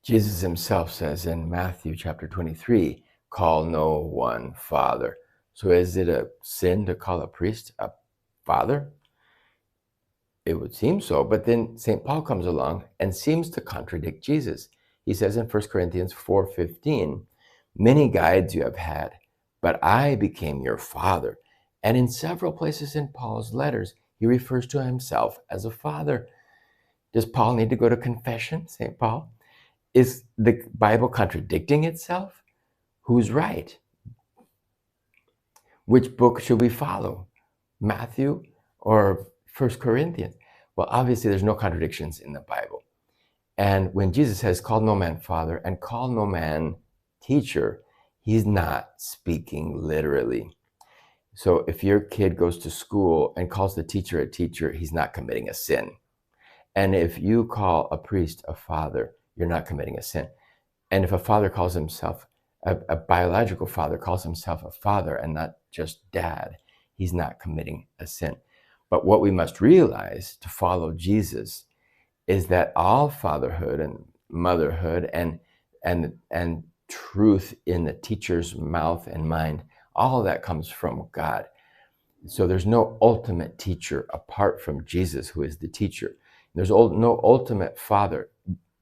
Jesus himself says in Matthew chapter 23, call no one father. So is it a sin to call a priest a father? It would seem so, but then St. Paul comes along and seems to contradict Jesus. He says in 1 Corinthians 4:15, many guides you have had, but I became your father. And in several places in Paul's letters, he refers to himself as a father. Does Paul need to go to confession, St. Paul? Is the Bible contradicting itself? Who's right? Which book should we follow? Matthew or 1 Corinthians? Well, obviously there's no contradictions in the Bible. And when Jesus says, call no man father and call no man teacher, he's not speaking literally. So if your kid goes to school and calls the teacher a teacher, he's not committing a sin. And if you call a priest a father, you're not committing a sin. And if a father calls himself, a biological father calls himself a father and not just dad, he's not committing a sin. But what we must realize to follow Jesus is that all fatherhood and motherhood and truth in the teacher's mouth and mind, all of that comes from God. So there's no ultimate teacher apart from Jesus, who is the teacher. There's no ultimate father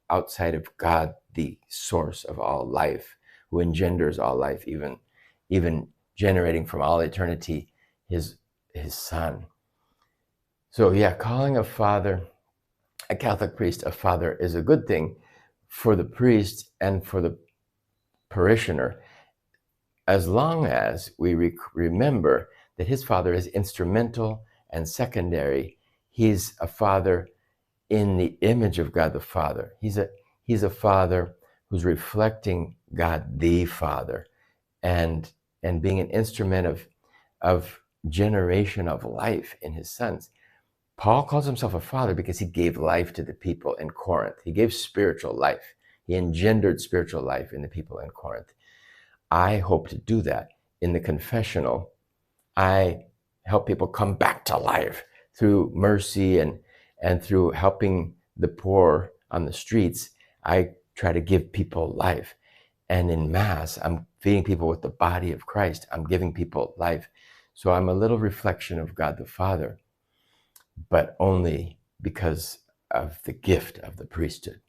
outside of God, the source of all life, who engenders all life, even generating from all eternity his son. So yeah, calling a father, a Catholic priest, a father is a good thing for the priest and for the parishioner, as long as we remember that his father is instrumental and secondary. He's a father in the image of God the Father. He's a father who's reflecting God the Father and being an instrument of generation of life in his sons. Paul calls himself a father because he gave life to the people in Corinth. He gave spiritual life. He engendered spiritual life in the people in Corinth. I hope to do that in the confessional. I help people come back to life through mercy and through helping the poor on the streets. I try to give people life. And in Mass, I'm feeding people with the body of Christ. I'm giving people life. So I'm a little reflection of God the Father, but only because of the gift of the priesthood.